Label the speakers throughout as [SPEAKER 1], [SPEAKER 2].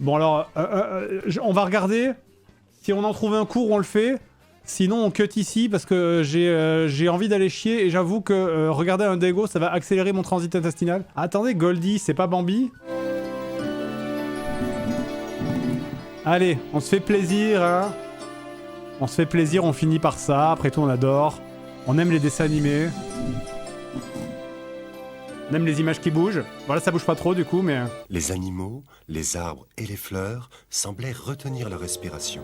[SPEAKER 1] Bon alors, on va regarder. Si on en trouve un court, on le fait. Sinon, on cut ici parce que j'ai envie d'aller chier et j'avoue que regarder un Dego, ça va accélérer mon transit intestinal. Attendez, Goldie, c'est pas Bambi? Allez, on se fait plaisir, hein. On se fait plaisir, on finit par ça. Après tout, on adore. On aime les dessins animés. On aime les images qui bougent. Voilà, ça bouge pas trop du coup, mais...
[SPEAKER 2] Les animaux, les arbres et les fleurs semblaient retenir leur respiration.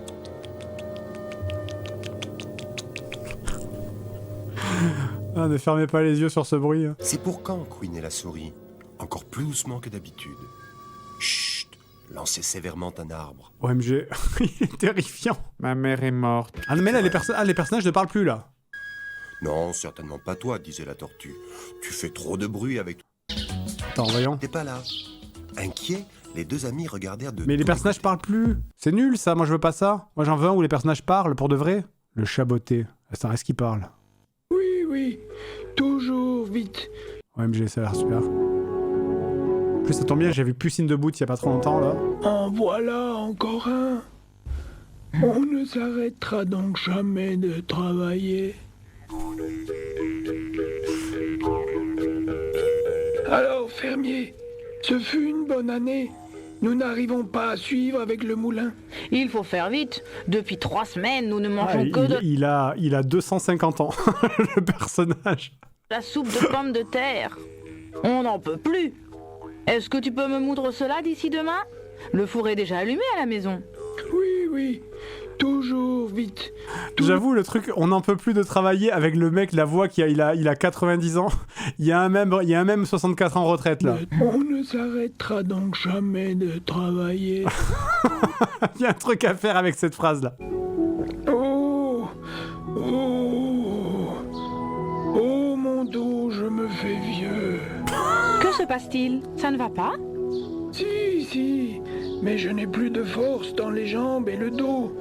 [SPEAKER 1] Ah, ne fermez pas les yeux sur ce bruit.
[SPEAKER 2] C'est pour quand couinait la souris? Encore plus doucement que d'habitude. Chut! Lançait sévèrement un arbre.
[SPEAKER 1] OMG, il est terrifiant. Ma mère est morte. Ah mais là, les personnages ne parlent plus, là.
[SPEAKER 2] Non, certainement pas toi, disait la tortue. Tu fais trop de bruit avec...
[SPEAKER 1] Attends, voyons.
[SPEAKER 2] T'es pas là. Inquiets, les deux amis regardèrent de...
[SPEAKER 1] Mais les personnages parlent plus. C'est nul, ça. Moi, je veux pas ça. Moi, j'en veux un où les personnages parlent, pour de vrai. Le chaboté. Attends, est-ce qu'il parle?
[SPEAKER 3] Oui, oui. Toujours vite.
[SPEAKER 1] OMG, ça a l'air super. En plus, ça tombe bien, j'ai vu Pucine de Boot il y a pas trop longtemps, là.
[SPEAKER 3] En voilà encore un. On ne s'arrêtera donc jamais de travailler. Alors, fermier, ce fut une bonne année. Nous n'arrivons pas à suivre avec le moulin.
[SPEAKER 4] Il faut faire vite. Depuis 3 semaines, nous ne mangeons que de
[SPEAKER 1] Il a 250 ans, le personnage.
[SPEAKER 4] la soupe de pommes de terre. On n'en peut plus. Est-ce que tu peux me moudre cela d'ici demain? Le four est déjà allumé à la maison.
[SPEAKER 3] Oui, oui. Toujours vite.
[SPEAKER 1] J'avoue, le truc, on n'en peut plus de travailler avec le mec, la voix il a 90 ans. Il y a un même 64 ans en retraite, là.
[SPEAKER 3] On ne s'arrêtera donc jamais de travailler.
[SPEAKER 1] Il y a un truc à faire avec cette phrase-là.
[SPEAKER 3] Oh, oh, oh mon dos, je me fais vieux.
[SPEAKER 4] Que se passe-t-il? Ça ne va pas?
[SPEAKER 3] Si, mais je n'ai plus de force dans les jambes et le dos.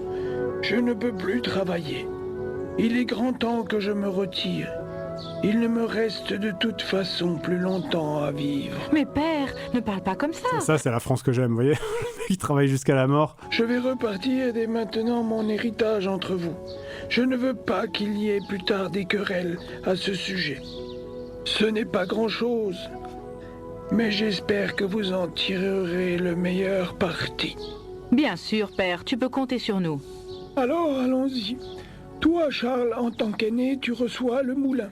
[SPEAKER 3] Je ne peux plus travailler. Il est grand temps que je me retire. Il ne me reste de toute façon plus longtemps à vivre.
[SPEAKER 4] Mais père, ne parle pas comme ça.
[SPEAKER 1] Ça, c'est la France que j'aime, vous voyez. Le mec, il travaille jusqu'à la mort.
[SPEAKER 3] Je vais repartir dès maintenant mon héritage entre vous. Je ne veux pas qu'il y ait plus tard des querelles à ce sujet. Ce n'est pas grand-chose, mais j'espère que vous en tirerez le meilleur parti.
[SPEAKER 4] Bien sûr, père, tu peux compter sur nous.
[SPEAKER 3] Alors, allons-y. Toi, Charles, en tant qu'aîné, tu reçois le moulin.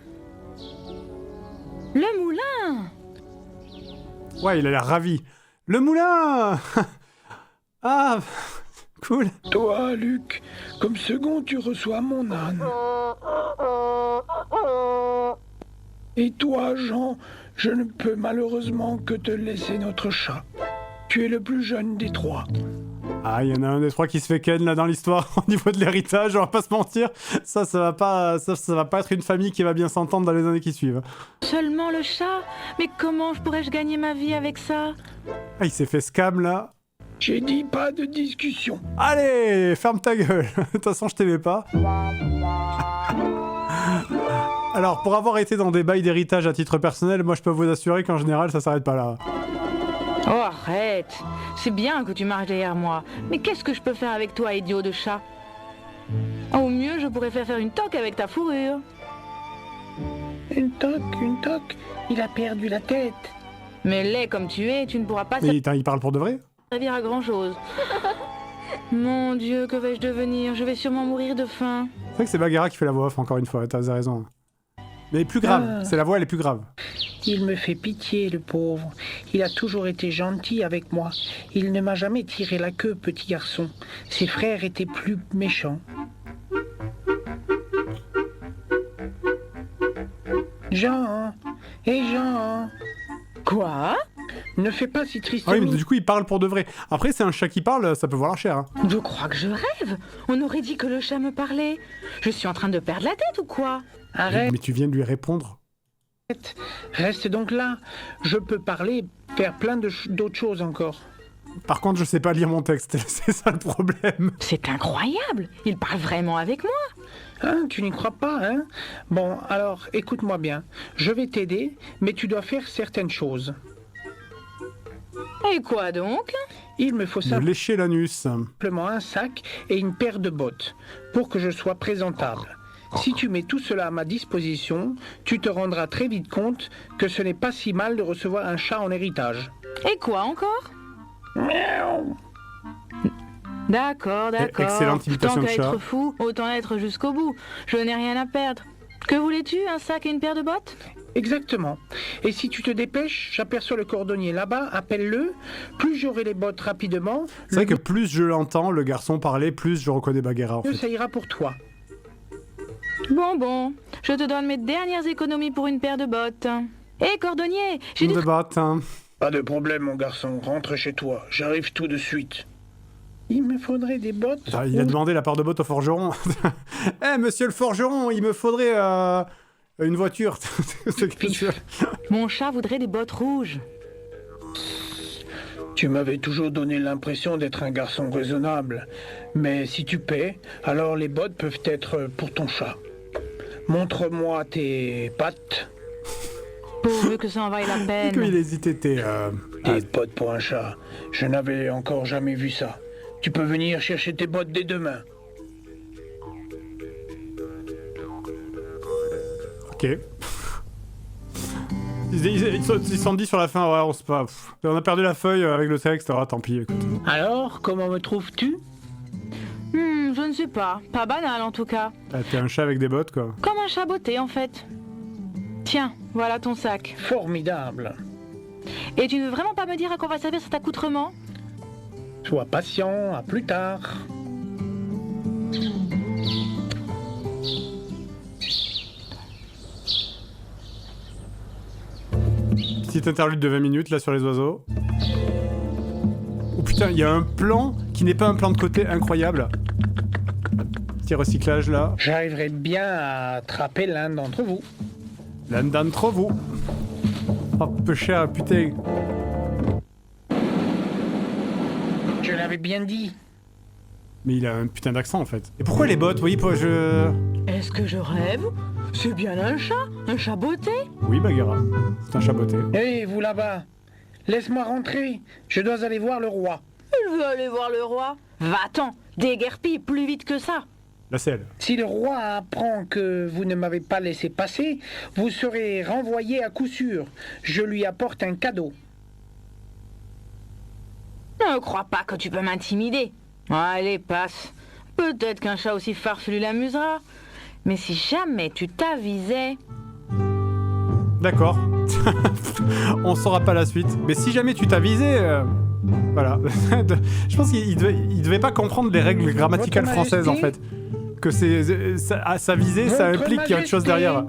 [SPEAKER 4] Le moulin!
[SPEAKER 1] Ouais, il a l'air ravi. Le moulin. Ah, cool.
[SPEAKER 3] Toi, Luc, comme second, tu reçois mon âne. Et toi, Jean, je ne peux malheureusement que te laisser notre chat. Tu es le plus jeune des 3.
[SPEAKER 1] Ah, il y en a un des 3 qui se fait ken là dans l'histoire au niveau de l'héritage, on va pas se mentir. Ça va pas être une famille qui va bien s'entendre dans les années qui suivent.
[SPEAKER 4] Seulement le chat? Mais comment pourrais-je gagner ma vie avec ça?
[SPEAKER 1] Ah, il s'est fait scam là.
[SPEAKER 3] J'ai dit pas de discussion.
[SPEAKER 1] Allez, ferme ta gueule. De toute façon, je t'aimais pas. Alors, pour avoir été dans des bails d'héritage à titre personnel, moi je peux vous assurer qu'en général, ça s'arrête pas là.
[SPEAKER 4] Oh, arrête! C'est bien que tu marches derrière moi, mais qu'est-ce que je peux faire avec toi, idiot de chat? Au mieux, je pourrais faire une toque avec ta fourrure.
[SPEAKER 3] Une toque, il a perdu la tête.
[SPEAKER 4] Mais laid comme tu es, tu ne pourras pas
[SPEAKER 1] Mais il parle pour de vrai?
[SPEAKER 4] servir à grand-chose. Mon Dieu, que vais-je devenir? Je vais sûrement mourir de faim.
[SPEAKER 1] C'est vrai que c'est Bagheera qui fait la voix off, encore une fois, t'as raison. Mais plus grave, c'est la voix, elle est plus grave.
[SPEAKER 3] Il me fait pitié, le pauvre. Il a toujours été gentil avec moi. Il ne m'a jamais tiré la queue, petit garçon. Ses frères étaient plus méchants. Jean, Jean.
[SPEAKER 4] Quoi?
[SPEAKER 3] Ne fais pas si triste.
[SPEAKER 1] Ah oui, mais du coup, il parle pour de vrai. Après, c'est un chat qui parle, ça peut valoir cher. Hein.
[SPEAKER 4] Je crois que je rêve. On aurait dit que le chat me parlait. Je suis en train de perdre la tête ou quoi?
[SPEAKER 3] Arrête.
[SPEAKER 1] Mais tu viens de lui répondre.
[SPEAKER 3] Reste donc là. Je peux parler, faire plein d'autres choses encore.
[SPEAKER 1] Par contre, je sais pas lire mon texte, c'est ça le problème.
[SPEAKER 4] C'est incroyable. Il parle vraiment avec moi.
[SPEAKER 3] Hein, tu n'y crois pas, hein? Bon, alors, écoute-moi bien. Je vais t'aider, mais tu dois faire certaines choses.
[SPEAKER 4] Et quoi donc?
[SPEAKER 3] Il me faut
[SPEAKER 1] De lécher l'anus.
[SPEAKER 3] simplement un sac et une paire de bottes pour que je sois présentable. Si tu mets tout cela à ma disposition, tu te rendras très vite compte que ce n'est pas si mal de recevoir un chat en héritage.
[SPEAKER 4] Et quoi encore?
[SPEAKER 3] Miaou.
[SPEAKER 4] D'accord.
[SPEAKER 1] Excellente imitation
[SPEAKER 4] Tant
[SPEAKER 1] de
[SPEAKER 4] qu'à
[SPEAKER 1] chat.
[SPEAKER 4] être fou, autant être jusqu'au bout. Je n'ai rien à perdre. Que voulais-tu? Un sac et une paire de bottes?
[SPEAKER 3] Exactement. Et si tu te dépêches, j'aperçois le cordonnier là-bas, appelle-le. Plus j'aurai les bottes rapidement,
[SPEAKER 1] C'est vrai que plus je l'entends, le garçon parler, plus je reconnais Bagheera en
[SPEAKER 3] mieux
[SPEAKER 1] fait.
[SPEAKER 3] ça ira pour toi.
[SPEAKER 4] Bon, je te donne mes dernières économies pour une paire de bottes. Hé, cordonnier, j'ai du...
[SPEAKER 1] De batte, hein.
[SPEAKER 3] Pas de problème, mon garçon. Rentre chez toi. J'arrive tout de suite. Il me faudrait des bottes.
[SPEAKER 1] Ah, il a demandé la part de botte au forgeron. Eh, monsieur le forgeron, il me faudrait une voiture.
[SPEAKER 4] Mon chat voudrait des bottes rouges.
[SPEAKER 3] Tu m'avais toujours donné l'impression d'être un garçon raisonnable. Mais si tu paies, alors les bottes peuvent être pour ton chat. Montre-moi tes pattes.
[SPEAKER 4] Pourvu que ça en vaille la
[SPEAKER 1] Qu'il
[SPEAKER 4] peine.
[SPEAKER 1] hésitait,
[SPEAKER 3] Des bottes pour un chat. Je n'avais encore jamais vu ça. Tu peux venir chercher tes bottes dès demain.
[SPEAKER 1] Ok. Ils se sont dit sur la fin, ouais, on a perdu la feuille avec le texte, ah, tant pis, écoute.
[SPEAKER 3] Alors, comment me trouves-tu?
[SPEAKER 4] Je ne sais pas. Pas banal en tout cas.
[SPEAKER 1] Ah, t'es un chat avec des bottes, quoi.
[SPEAKER 4] Comme un chat botté en fait. Tiens, voilà ton sac.
[SPEAKER 3] Formidable.
[SPEAKER 4] Et tu ne veux vraiment pas me dire à quoi va servir cet accoutrement?
[SPEAKER 3] Sois patient, à plus tard.
[SPEAKER 1] Petite interlude de 20 minutes, là, sur les oiseaux. Oh putain, il y a un plan qui n'est pas un plan de côté incroyable. Petit recyclage, là.
[SPEAKER 3] J'arriverai bien à attraper l'un d'entre vous.
[SPEAKER 1] L'un d'entre vous. Oh, peu cher, putain.
[SPEAKER 3] Je l'avais bien dit.
[SPEAKER 1] Mais il a un putain d'accent, en fait. Et pourquoi les bottes? Oui, je...
[SPEAKER 4] Est-ce que je rêve? C'est bien un chat botté.
[SPEAKER 1] Oui, Bagheera. C'est un chat botté.
[SPEAKER 3] Hé, vous là-bas. Laisse-moi rentrer. Je dois aller voir le roi.
[SPEAKER 4] Il veut aller voir le roi. Va-t'en, déguerpis plus vite que ça.
[SPEAKER 1] Là, c'est elle.
[SPEAKER 3] Si le roi apprend que vous ne m'avez pas laissé passer, vous serez renvoyé à coup sûr. Je lui apporte un cadeau.
[SPEAKER 4] Ne crois pas que tu peux m'intimider. Allez, passe. Peut-être qu'un chat aussi farfelu l'amusera. Mais si jamais tu t'avisais...
[SPEAKER 1] D'accord. On saura pas la suite. Mais si jamais tu t'avisais... Voilà. Je pense qu'il devait pas comprendre les règles grammaticales
[SPEAKER 3] Votre
[SPEAKER 1] françaises, en
[SPEAKER 3] Majesté.
[SPEAKER 1] fait. Que sa visée, ça
[SPEAKER 3] Votre
[SPEAKER 1] implique qu'il y a autre chose
[SPEAKER 3] Majesté.
[SPEAKER 1] derrière.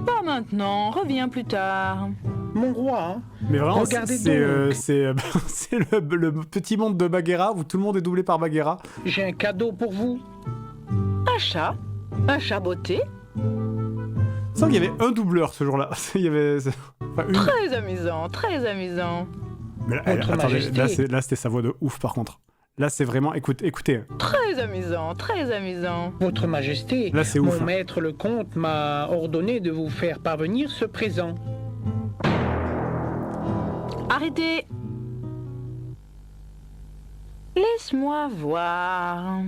[SPEAKER 4] Pas maintenant, reviens plus tard.
[SPEAKER 3] Mon roi, hein.
[SPEAKER 1] Mais vraiment,
[SPEAKER 3] Regardez
[SPEAKER 1] c'est le petit monde de Bagheera où tout le monde est doublé par Bagheera.
[SPEAKER 3] J'ai un cadeau pour vous.
[SPEAKER 4] Un chat? Un chat botté?
[SPEAKER 1] Sans qu'il y avait un doubleur ce jour-là. Il y avait... Enfin, une...
[SPEAKER 4] Très amusant, très amusant.
[SPEAKER 1] Mais là,
[SPEAKER 3] Votre
[SPEAKER 1] attendez,
[SPEAKER 3] Majesté.
[SPEAKER 1] là c'était sa voix de ouf par contre. Là c'est vraiment... Écoutez.
[SPEAKER 4] Très amusant, très amusant.
[SPEAKER 3] Votre Majesté,
[SPEAKER 1] Là, c'est
[SPEAKER 3] mon
[SPEAKER 1] ouf, hein.
[SPEAKER 3] maître le comte m'a ordonné de vous faire parvenir ce présent.
[SPEAKER 4] Arrêtez. Laisse-moi voir.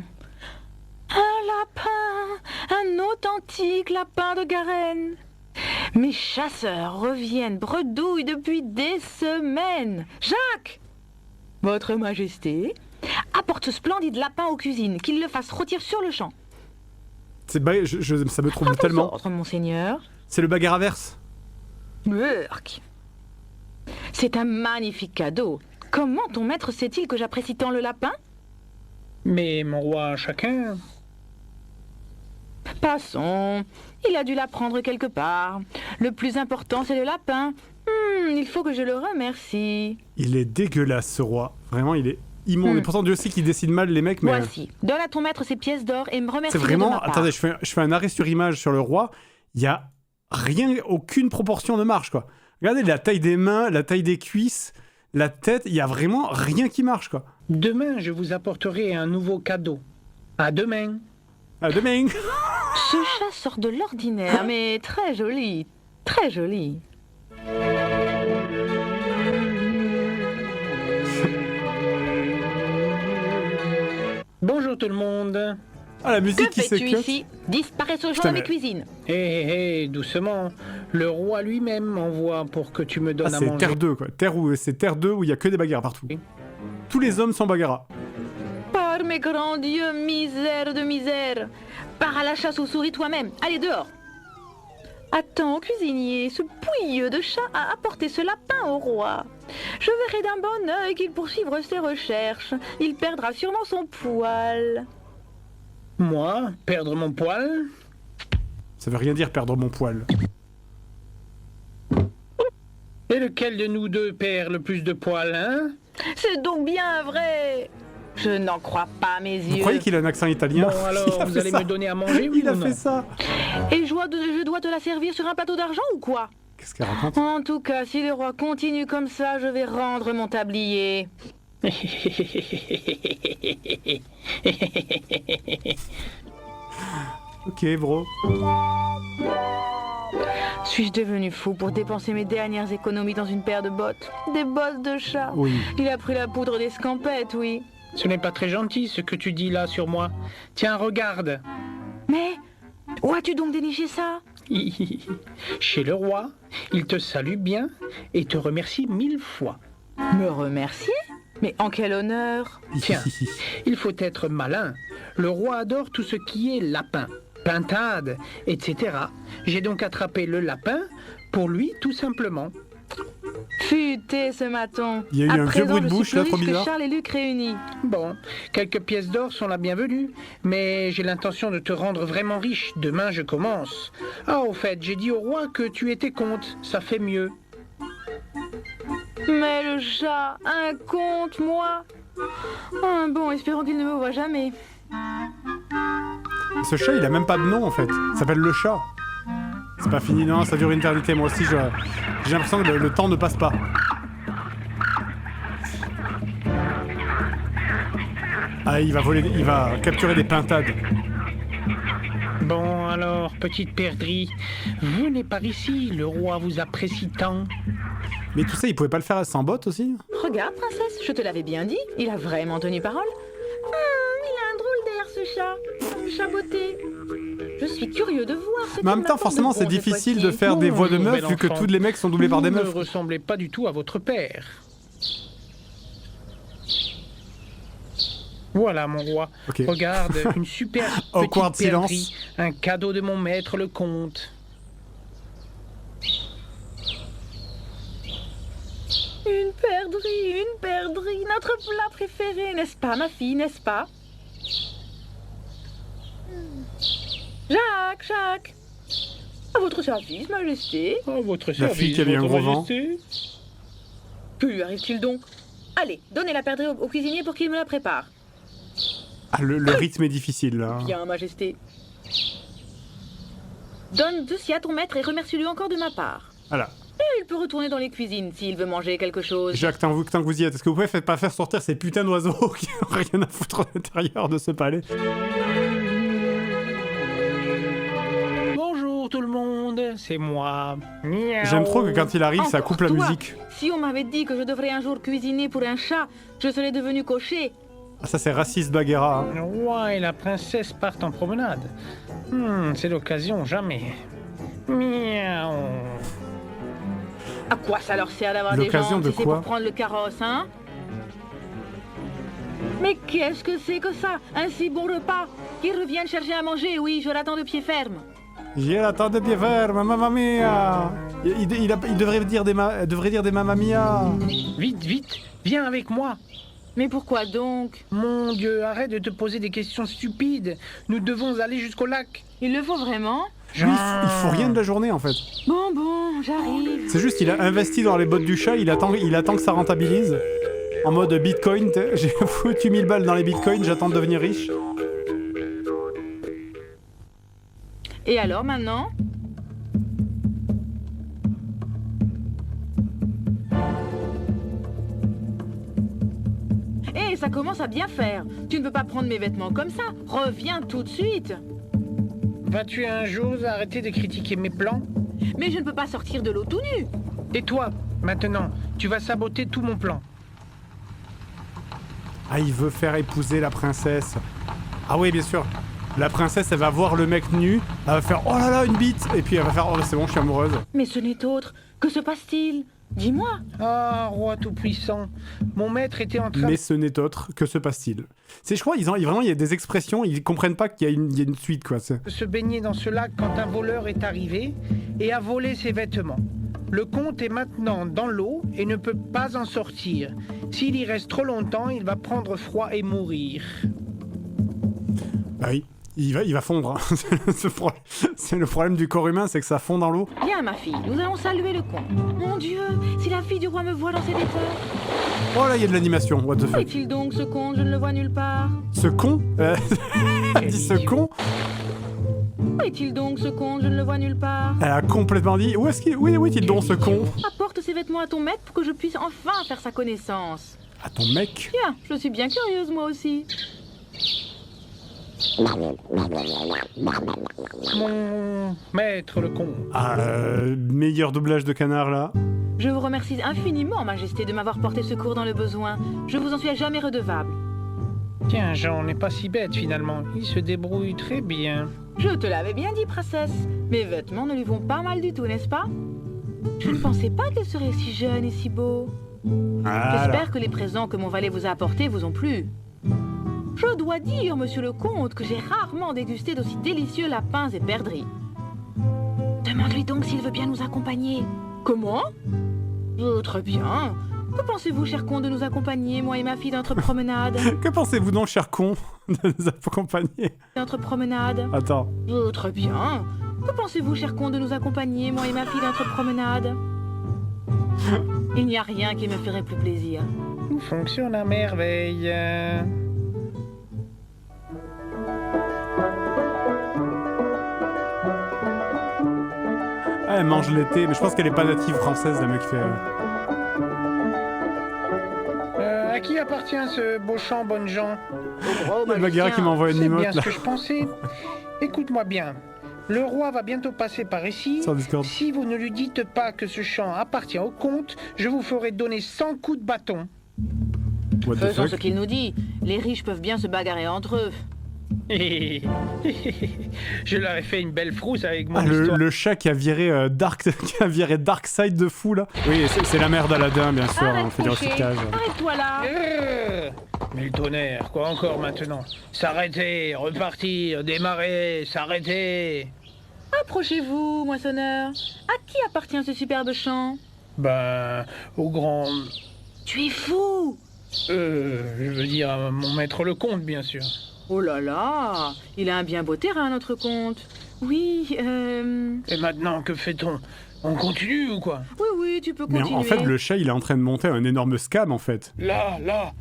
[SPEAKER 4] Un lapin, un authentique lapin de Garenne. Mes chasseurs reviennent bredouille depuis des semaines. Jacques! Votre Majesté, apporte ce splendide lapin aux cuisines, qu'il le fasse rôtir sur le champ.
[SPEAKER 1] Ça me trouble
[SPEAKER 4] À vos
[SPEAKER 1] tellement.
[SPEAKER 4] ordres, monseigneur.
[SPEAKER 1] C'est le Bagheeraverse.
[SPEAKER 4] Burk. C'est un magnifique cadeau. Comment ton maître sait-il que j'apprécie tant le lapin?
[SPEAKER 3] Mais mon roi, chacun.
[SPEAKER 4] Passons. Il a dû l'apprendre quelque part. Le plus important, c'est le lapin. Il faut que je le remercie.
[SPEAKER 1] Il est dégueulasse ce roi. Vraiment, il est immonde. Et pourtant, Dieu sait qu'il décide mal les mecs, mais...
[SPEAKER 4] Voici. Donne à ton maître ses pièces d'or et me remercie
[SPEAKER 1] C'est vraiment...
[SPEAKER 4] de ma part.
[SPEAKER 1] Attendez, je fais un arrêt sur image sur le roi. Il y a rien, aucune proportion ne marche, quoi. Regardez la taille des mains, la taille des cuisses, la tête, il y a vraiment rien qui marche, quoi.
[SPEAKER 3] Demain, je vous apporterai un nouveau cadeau. À demain.
[SPEAKER 1] À demain.
[SPEAKER 4] Ce chat sort de l'ordinaire, mais très joli. Très joli.
[SPEAKER 5] tout le monde.
[SPEAKER 1] Ah, la musique
[SPEAKER 4] Que
[SPEAKER 1] qui
[SPEAKER 4] fais-tu
[SPEAKER 1] s'écoute.
[SPEAKER 4] ici? Disparaît ce
[SPEAKER 1] Putain,
[SPEAKER 4] genre de
[SPEAKER 1] mais-
[SPEAKER 4] mes cuisines.
[SPEAKER 5] Hé, doucement. Le roi lui-même m'envoie pour que tu me
[SPEAKER 1] Ah,
[SPEAKER 5] donnes à
[SPEAKER 1] c'est
[SPEAKER 5] manger.
[SPEAKER 1] Terre 2, quoi. C'est Terre 2 où il y a que des bagarres partout. Tous les hommes sont bagarras.
[SPEAKER 4] Par mes grands dieux, misère de misère. Pars à la chasse aux souris toi-même. Allez, dehors. Attends, cuisinier, ce pouilleux de chat a apporté ce lapin au roi. Je verrai d'un bon œil qu'il poursuivra ses recherches. Il perdra sûrement son poil.
[SPEAKER 5] Moi, perdre mon poil?
[SPEAKER 1] Ça veut rien dire perdre mon poil.
[SPEAKER 5] Et lequel de nous deux perd le plus de poils, hein?
[SPEAKER 4] C'est donc bien vrai. Je n'en crois pas mes
[SPEAKER 1] Vous
[SPEAKER 4] yeux.
[SPEAKER 1] croyez qu'il a un accent italien?
[SPEAKER 5] Bon, alors,
[SPEAKER 1] Il a
[SPEAKER 5] vous
[SPEAKER 1] fait
[SPEAKER 5] allez
[SPEAKER 1] ça.
[SPEAKER 5] me donner à manger, oui
[SPEAKER 1] Il a
[SPEAKER 5] ou non?
[SPEAKER 1] fait ça.
[SPEAKER 4] Et je dois te la servir sur un plateau d'argent ou quoi?
[SPEAKER 1] Qu'est-ce qu'elle raconte?
[SPEAKER 4] En tout cas, si le roi continue comme ça, je vais rendre mon tablier.
[SPEAKER 1] Ok, bro.
[SPEAKER 4] Suis-je devenu fou pour dépenser mes dernières économies dans une paire de bottes? Des bottes de chat.
[SPEAKER 1] Oui.
[SPEAKER 4] Il a pris la poudre d'escampette, oui.
[SPEAKER 5] Ce n'est pas très gentil ce que tu dis là sur moi. Tiens, regarde.
[SPEAKER 4] Mais où as-tu donc déniché ça?
[SPEAKER 5] Chez le roi, il te salue bien et te remercie 1000 fois.
[SPEAKER 4] Me remercier? Mais en quel honneur?
[SPEAKER 5] Tiens, il faut être malin. Le roi adore tout ce qui est lapin, pintade, etc. J'ai donc attrapé le lapin pour lui tout simplement.
[SPEAKER 4] Futé ce maton.
[SPEAKER 1] Il y a eu
[SPEAKER 4] À
[SPEAKER 1] un vieux
[SPEAKER 4] présent,
[SPEAKER 1] bruit de
[SPEAKER 4] je suis
[SPEAKER 1] bouche,
[SPEAKER 4] plus
[SPEAKER 1] là, trop
[SPEAKER 4] riche que
[SPEAKER 1] bizarre.
[SPEAKER 4] Charles et Luc réunis.
[SPEAKER 5] Bon, quelques pièces d'or sont la bienvenue, mais j'ai l'intention de te rendre vraiment riche. Demain, je commence. Ah, au fait, j'ai dit au roi que tu étais comte. Ça fait mieux.
[SPEAKER 4] Mais le chat, un conte, moi. Ah, bon, espérons qu'il ne me voit jamais.
[SPEAKER 1] Ce chat, il a même pas de nom en fait. Il s'appelle le chat. C'est pas fini, non, ça dure une éternité. Moi aussi, j'ai l'impression que le temps ne passe pas. Ah, il va capturer des pintades.
[SPEAKER 5] Bon, alors, petite perdrix, venez par ici, le roi vous apprécie tant.
[SPEAKER 1] Mais tout ça, il pouvait pas le faire sans bottes aussi?
[SPEAKER 4] Regarde, princesse, je te l'avais bien dit. Il a vraiment tenu parole. Il a un drôle d'air, ce chat. Chaboté. Je suis curieux de voir ce
[SPEAKER 1] Mais en
[SPEAKER 4] qu'il
[SPEAKER 1] même temps,
[SPEAKER 4] m'apporte
[SPEAKER 1] forcément,
[SPEAKER 4] de
[SPEAKER 1] c'est
[SPEAKER 4] bon cette
[SPEAKER 1] difficile de
[SPEAKER 4] fois-ci.
[SPEAKER 1] faire des voix de
[SPEAKER 5] Bonjour,
[SPEAKER 1] meufs
[SPEAKER 5] bel
[SPEAKER 1] vu que
[SPEAKER 5] enfant.
[SPEAKER 1] tous les mecs sont doublés par des
[SPEAKER 5] Vous
[SPEAKER 1] meufs.
[SPEAKER 5] ne ressemblez pas du tout à votre père. Voilà, mon roi.
[SPEAKER 1] Ok.
[SPEAKER 5] Regarde, une super
[SPEAKER 1] Awkward
[SPEAKER 5] petite perdrix.
[SPEAKER 1] silence.
[SPEAKER 5] Un cadeau de mon maître, le comte.
[SPEAKER 4] Une perdrix, notre plat préféré, n'est-ce pas, ma fille, n'est-ce pas? Jacques. À votre service, Majesté.
[SPEAKER 5] Oh, votre
[SPEAKER 1] La
[SPEAKER 5] service,
[SPEAKER 1] fille qui avait un
[SPEAKER 5] votre
[SPEAKER 1] gros vent.
[SPEAKER 5] majesté.
[SPEAKER 4] Que lui arrive-t-il donc? Allez, donnez la perdrix au cuisinier pour qu'il me la prépare.
[SPEAKER 1] Ah, le rythme est difficile là.
[SPEAKER 4] Bien, Majesté. Donne ceci à ton maître et remercie-le encore de ma part.
[SPEAKER 1] Voilà.
[SPEAKER 4] Et il peut retourner dans les cuisines s'il veut manger quelque chose.
[SPEAKER 1] Jacques, tant que vous y êtes, est-ce que vous pouvez pas faire sortir ces putains d'oiseaux qui ont rien à foutre à l'intérieur de ce palais?
[SPEAKER 5] Bonjour tout le monde, c'est moi. Miaou.
[SPEAKER 1] J'aime trop que quand il arrive, ça
[SPEAKER 4] Encore
[SPEAKER 1] coupe la
[SPEAKER 4] toi.
[SPEAKER 1] musique.
[SPEAKER 4] Si on m'avait dit que je devrais un jour cuisiner pour un chat, je serais devenu cocher.
[SPEAKER 1] Ah, ça, c'est raciste Bagheera. Hein.
[SPEAKER 5] Le roi et la princesse partent en promenade. C'est l'occasion, jamais. Miaou.
[SPEAKER 4] À quoi ça leur sert d'avoir des
[SPEAKER 1] L'occasion
[SPEAKER 4] jambes
[SPEAKER 1] de
[SPEAKER 4] si c'est
[SPEAKER 1] quoi
[SPEAKER 4] pour prendre le carrosse, hein? Mais qu'est-ce que c'est que ça? Un si bon repas? Qu'ils reviennent chercher à manger, oui, je l'attends de pied ferme.
[SPEAKER 1] J'ai la tête de pied ferme, mamma mia. Il devrait dire des mamma mia.
[SPEAKER 5] Vite, vite, viens avec moi.
[SPEAKER 4] Mais pourquoi donc?
[SPEAKER 5] Mon Dieu, arrête de te poser des questions stupides. Nous devons aller jusqu'au lac.
[SPEAKER 4] Il le faut vraiment?
[SPEAKER 1] Lui, il faut rien de la journée en fait.
[SPEAKER 4] Bon, j'arrive.
[SPEAKER 1] C'est juste, il a investi dans les bottes du chat, il attend que ça rentabilise. En mode bitcoin, j'ai foutu 1000 balles dans les bitcoins, j'attends de devenir riche.
[SPEAKER 4] Et alors maintenant? Eh, ça commence à bien faire. Tu ne peux pas prendre mes vêtements comme ça. Reviens tout de suite.
[SPEAKER 5] Vas-tu un jour arrêter de critiquer mes plans?
[SPEAKER 4] Mais je ne peux pas sortir de l'eau tout nu.
[SPEAKER 5] Et toi, maintenant, tu vas saboter tout mon plan.
[SPEAKER 1] Ah, il veut faire épouser la princesse. Ah oui, bien sûr. La princesse, elle va voir le mec nu, elle va faire « Oh là là, une bite !» Et puis elle va faire « Oh, c'est bon, je suis amoureuse. »
[SPEAKER 4] Mais ce n'est autre. Que se passe-t-il? Dis-moi.
[SPEAKER 5] Ah, roi tout-puissant, mon maître était en train...
[SPEAKER 1] Mais ce n'est autre. Que se passe-t-il? C'est, je crois, vraiment, il y a des expressions, ils comprennent pas qu'il y a une suite, quoi.
[SPEAKER 5] de se baigner dans ce lac quand un voleur est arrivé et a volé ses vêtements. Le comte est maintenant dans l'eau et ne peut pas en sortir. S'il y reste trop longtemps, il va prendre froid et mourir.
[SPEAKER 1] Bah oui. Il va fondre. Hein. C'est le problème du corps humain, c'est que ça fond dans l'eau.
[SPEAKER 4] Viens, ma fille, nous allons saluer le comte. Mon Dieu, si la fille du roi me voit dans cet état.
[SPEAKER 1] Oh là, il y a de l'animation. What the
[SPEAKER 4] Où
[SPEAKER 1] fuck.
[SPEAKER 4] est-il donc, ce comte? Je ne le vois nulle part.
[SPEAKER 1] Ce con Elle dit ce con.
[SPEAKER 4] Où est-il donc, ce comte? Je ne le vois nulle part.
[SPEAKER 1] Elle a complètement dit. Où est-il donc ce con?
[SPEAKER 4] Apporte ses vêtements à ton maître pour que je puisse enfin faire sa connaissance.
[SPEAKER 1] À ton mec?
[SPEAKER 4] Tiens, je suis bien curieuse, moi aussi.
[SPEAKER 5] Mon maître le comte.
[SPEAKER 1] Ah, meilleur doublage de canard là.
[SPEAKER 4] Je vous remercie infiniment, Majesté, de m'avoir porté secours dans le besoin. Je vous en suis à jamais redevable.
[SPEAKER 5] Tiens, Jean n'est pas si bête finalement. Il se débrouille très bien.
[SPEAKER 4] Je te l'avais bien dit, princesse. Mes vêtements ne lui vont pas mal du tout, n'est-ce pas? Je ne pensais pas qu'il serait si jeune et si beau.
[SPEAKER 1] Voilà.
[SPEAKER 4] J'espère que les présents que mon valet vous a apportés vous ont plu. Je dois dire, monsieur le comte, que j'ai rarement dégusté d'aussi délicieux lapins et perdrix. Demande-lui donc s'il veut bien nous accompagner. Comment? Très bien. Que pensez-vous, cher comte, de nous accompagner, moi et ma fille, dans notre promenade?
[SPEAKER 1] Que pensez-vous donc, cher con, de nous accompagner?
[SPEAKER 4] Notre promenade?
[SPEAKER 1] Attends.
[SPEAKER 4] Très bien. Que pensez-vous, cher comte, de nous accompagner, moi et ma fille, dans notre promenade? Il n'y a rien qui me ferait plus plaisir.
[SPEAKER 5] Tout fonctionne à merveille.
[SPEAKER 1] Ah, elle mange l'été, mais je pense qu'elle est pas native française, la meuf qui fait...
[SPEAKER 5] À qui appartient ce beau champ, bonnes gens?
[SPEAKER 1] Il y a Bagheera qui m'envoie une
[SPEAKER 5] C'est
[SPEAKER 1] emote
[SPEAKER 5] bien
[SPEAKER 1] là.
[SPEAKER 5] ce que je pensais. Écoute-moi bien. Le roi va bientôt passer par ici.
[SPEAKER 1] Sur Discord.
[SPEAKER 5] Si vous ne lui dites pas que ce champ appartient au comte, je vous ferai donner 100 coups de bâton.
[SPEAKER 1] What the
[SPEAKER 4] Faisons ce
[SPEAKER 1] fuck?
[SPEAKER 4] qu'il nous dit. Les riches peuvent bien se bagarrer entre eux.
[SPEAKER 5] Je leur ai fait une belle frousse avec mon
[SPEAKER 1] Ah,
[SPEAKER 5] histoire.
[SPEAKER 1] le chat qui a viré Darkseid de fou là. Oui, c'est la mère d'Aladin, bien sûr,
[SPEAKER 4] Arrête,
[SPEAKER 1] on fait du
[SPEAKER 4] Fouché.
[SPEAKER 1] recyclage.
[SPEAKER 4] Arrête-toi là.
[SPEAKER 5] Mais le tonnerre, quoi encore maintenant? S'arrêter, repartir, démarrer, s'arrêter.
[SPEAKER 4] Approchez-vous, moissonneur. À qui appartient ce superbe champ?
[SPEAKER 5] Ben, au grand...
[SPEAKER 4] Tu es fou.
[SPEAKER 5] je veux dire à mon maître le comte, bien sûr.
[SPEAKER 4] Oh là là, il a un bien beau terrain, notre comte. Oui,
[SPEAKER 5] Et maintenant, que fait-on? On continue ou quoi?
[SPEAKER 4] oui, tu peux
[SPEAKER 1] Mais
[SPEAKER 4] continuer.
[SPEAKER 1] en fait, le chat, il est en train de monter un énorme scam en fait.
[SPEAKER 5] Là,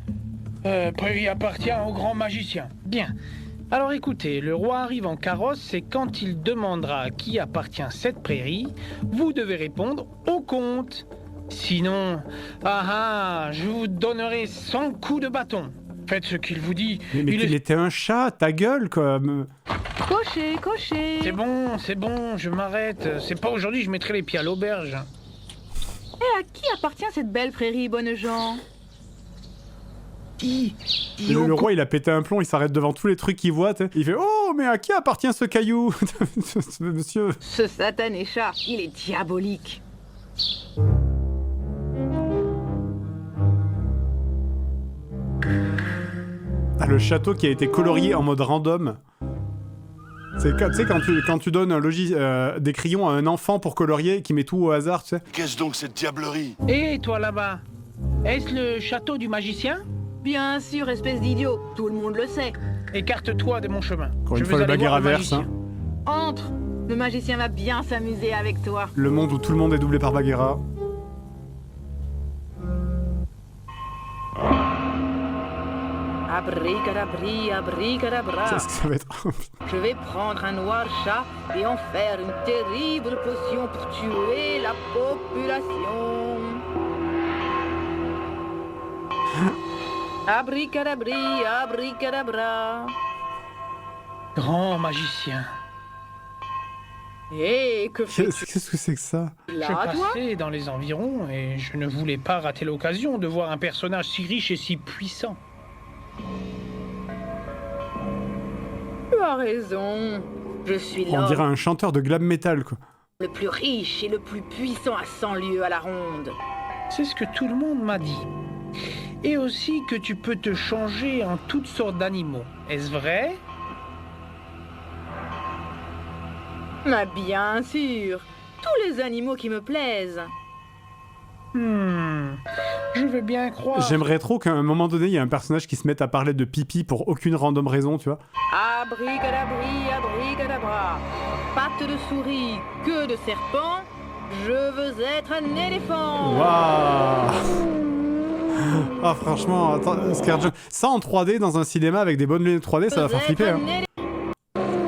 [SPEAKER 5] prairie appartient au grand magicien. Bien. Alors écoutez, le roi arrive en carrosse et quand il demandera à qui appartient cette prairie, vous devez répondre au comte. Sinon, je vous donnerai 100 coups de bâton. Faites ce qu'il vous dit.
[SPEAKER 1] Mais il était un chat, ta gueule quoi.
[SPEAKER 4] Cocher, cocher.
[SPEAKER 5] C'est bon, je m'arrête. C'est pas aujourd'hui, je mettrai les pieds à l'auberge.
[SPEAKER 4] Et à qui appartient cette belle prairie, bonnes gens?
[SPEAKER 1] Le roi, il a pété un plomb, il s'arrête devant tous les trucs qu'il voit. T'sais. Il fait oh, mais à qui appartient ce caillou? Monsieur.
[SPEAKER 4] Ce satané chat, il est diabolique.
[SPEAKER 1] Ah, le château qui a été colorié en mode random. C'est tu sais quand tu donnes des crayons à un enfant pour colorier qui met tout au hasard, tu sais.
[SPEAKER 6] Qu'est-ce donc cette diablerie?
[SPEAKER 5] Et toi là-bas, est-ce le château du magicien?
[SPEAKER 4] Bien sûr, espèce d'idiot, tout le monde le sait.
[SPEAKER 5] Écarte-toi de mon chemin.
[SPEAKER 1] Encore
[SPEAKER 5] Je
[SPEAKER 1] une
[SPEAKER 5] veux
[SPEAKER 1] fois le
[SPEAKER 5] aller
[SPEAKER 1] Bagheera
[SPEAKER 5] voir le
[SPEAKER 1] verse.
[SPEAKER 5] magicien.
[SPEAKER 1] Hein.
[SPEAKER 4] Entre, le magicien va bien s'amuser avec toi.
[SPEAKER 1] Le monde où tout le monde est doublé par Bagheera.
[SPEAKER 4] Abricadabri, abricadabra.
[SPEAKER 1] C'est ce que ça va être.
[SPEAKER 4] Je vais prendre un noir chat et en faire une terrible potion pour tuer la population. Abricadabri, abricadabra.
[SPEAKER 5] Grand magicien.
[SPEAKER 4] Hé, que fais-tu
[SPEAKER 1] Qu'est-ce que c'est que ça?
[SPEAKER 5] Je
[SPEAKER 4] là, toi?
[SPEAKER 5] passais dans les environs et je ne voulais pas rater l'occasion de voir un personnage si riche et si puissant.
[SPEAKER 4] Tu as raison. Je suis
[SPEAKER 1] On dirait
[SPEAKER 4] l'homme
[SPEAKER 1] un chanteur de glam metal, quoi.
[SPEAKER 4] le plus riche et le plus puissant à 100 lieues à la ronde.
[SPEAKER 5] C'est ce que tout le monde m'a dit. Et aussi que tu peux te changer en toutes sortes d'animaux. Est-ce vrai?
[SPEAKER 4] Mais bien sûr, tous les animaux qui me plaisent.
[SPEAKER 5] Je veux bien croire.
[SPEAKER 1] J'aimerais trop qu'à un moment donné, il y ait un personnage qui se mette à parler de pipi pour aucune random raison, tu vois.
[SPEAKER 4] Abricadabri, abricadabra. Pattes de souris, queue de serpent. Je veux être un éléphant.
[SPEAKER 1] Waouh. Ah franchement, attends, Scarejoe, ça en 3D dans un cinéma avec des bonnes lunettes 3D, ça va faire flipper. Hein.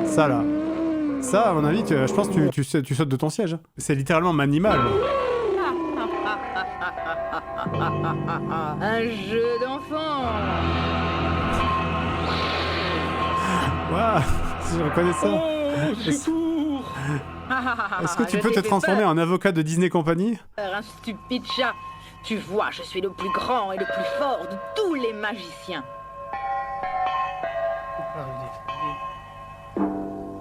[SPEAKER 1] Ça là. Ça, à mon avis, je pense que tu sautes de ton siège. C'est littéralement Manimal.
[SPEAKER 4] Un jeu d'enfant.
[SPEAKER 1] Waouh, je reconnais ça.
[SPEAKER 5] Oh, secours!
[SPEAKER 1] Est-ce que tu peux te transformer en avocat de Disney Company?
[SPEAKER 4] Un stupide chat. Tu vois, je suis le plus grand et le plus fort de tous les magiciens.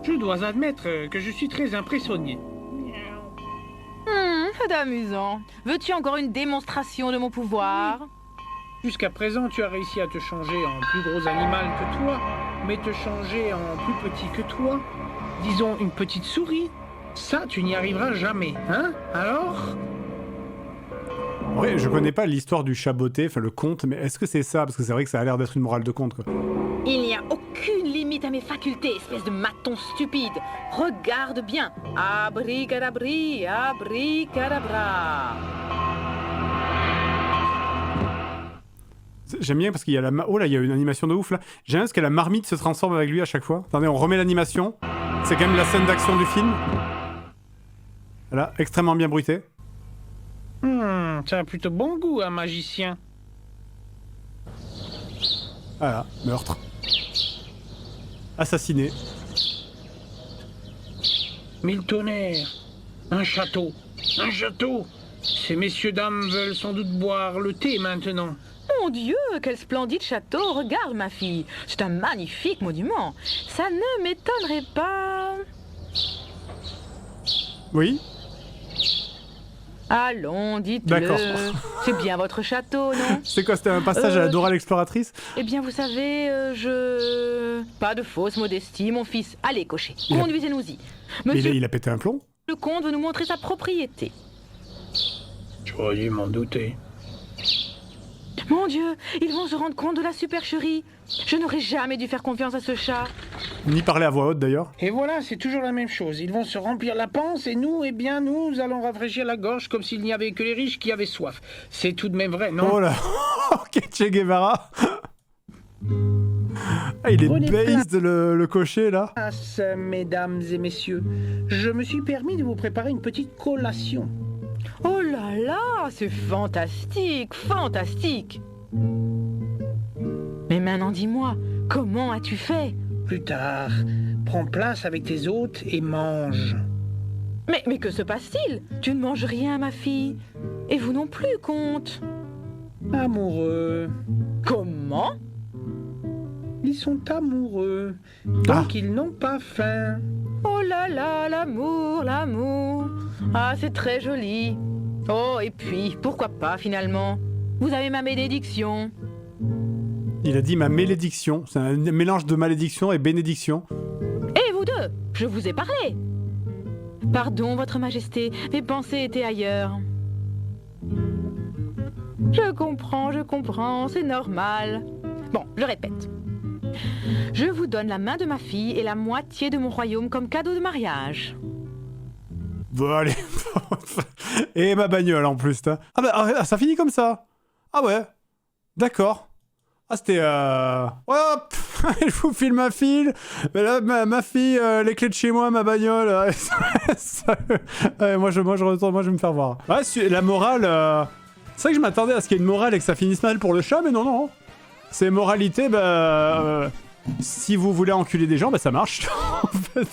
[SPEAKER 5] Je dois admettre que je suis très impressionné.
[SPEAKER 4] C'est amusant. Veux-tu encore une démonstration de mon pouvoir?
[SPEAKER 5] Jusqu'à présent, tu as réussi à te changer en plus gros animal que toi, mais te changer en plus petit que toi. Disons une petite souris. Ça, tu n'y arriveras jamais, hein? Alors?
[SPEAKER 1] En vrai, je connais pas l'histoire du chat botté, enfin le conte, mais est-ce que c'est ça? Parce que c'est vrai que ça a l'air d'être une morale de conte, quoi.
[SPEAKER 4] Il n'y a aucune limite à mes facultés, espèce de maton stupide. Regarde bien. Abricadabri, abricadabra.
[SPEAKER 1] J'aime bien parce qu'il y a la... Oh là, il y a une animation de ouf, là. J'aime bien parce que la marmite se transforme avec lui à chaque fois. Attendez, on remet l'animation. C'est quand même la scène d'action du film. Voilà, extrêmement bien bruité.
[SPEAKER 5] Ça a plutôt bon goût, un magicien.
[SPEAKER 1] Voilà, meurtre. Assassiné.
[SPEAKER 5] Mille tonnerres. Un château. Un château. Ces messieurs-dames veulent sans doute boire le thé maintenant.
[SPEAKER 4] Mon Dieu, quel splendide château. Regarde, ma fille. C'est un magnifique monument. Ça ne m'étonnerait pas.
[SPEAKER 1] Oui.
[SPEAKER 4] Allons, dites-le.
[SPEAKER 1] D'accord.
[SPEAKER 4] C'est bien votre château, non?
[SPEAKER 1] C'est quoi, c'était un passage à la Dora l'exploratrice?
[SPEAKER 4] Eh bien, vous savez, Pas de fausse modestie, mon fils. Allez, cocher, conduisez-nous-y. Monsieur
[SPEAKER 1] Il a pété un plomb?
[SPEAKER 4] le comte veut nous montrer sa propriété.
[SPEAKER 3] J'aurais dû m'en douter.
[SPEAKER 4] Mon Dieu, ils vont se rendre compte de la supercherie. Je n'aurais jamais dû faire confiance à ce chat.
[SPEAKER 1] Ni parler à voix haute, d'ailleurs.
[SPEAKER 5] Et voilà, c'est toujours la même chose. Ils vont se remplir la panse et nous, eh bien, nous allons rafraîchir la gorge comme s'il n'y avait que les riches qui avaient soif. C'est tout de même vrai, non?
[SPEAKER 1] Oh là. Ok, Che Guevara. Ah, il est
[SPEAKER 5] Prenez
[SPEAKER 1] based, le cocher, là.
[SPEAKER 5] Mesdames et messieurs, je me suis permis de vous préparer une petite collation.
[SPEAKER 4] Oh là là, c'est fantastique, fantastique. Mais maintenant dis-moi, comment as-tu fait?
[SPEAKER 5] Plus tard, prends place avec tes hôtes et mange.
[SPEAKER 4] Mais que se passe-t-il? Tu ne manges rien, ma fille. Et vous non plus, comte.
[SPEAKER 5] Amoureux.
[SPEAKER 4] Comment?
[SPEAKER 5] Ils sont amoureux, donc ils n'ont pas faim.
[SPEAKER 4] Oh là là, l'amour, l'amour. Ah, c'est très joli. Oh, et puis, pourquoi pas, finalement? Vous avez ma bénédiction.
[SPEAKER 1] Il a dit ma malédiction. C'est un mélange de malédiction et bénédiction.
[SPEAKER 4] Et vous deux, je vous ai parlé. Pardon, votre majesté, mes pensées étaient ailleurs. Je comprends, c'est normal. Bon, je répète. Je vous donne la main de ma fille et la moitié de mon royaume comme cadeau de mariage.
[SPEAKER 1] Bon, allez. Et ma bagnole, en plus. Ah bah, ça finit comme ça. Ah ouais. D'accord. Ah, c'était... Hop. Je vous file ma fille. Mais là, ma fille, les clés de chez moi, ma bagnole. Ouais, moi, je retourne, moi, je vais me faire voir. Ouais, la morale... C'est vrai que je m'attendais à ce qu'il y ait une morale et que ça finisse mal pour le chat, mais non. C'est moralité, bah... si vous voulez enculer des gens, bah ça marche. En fait.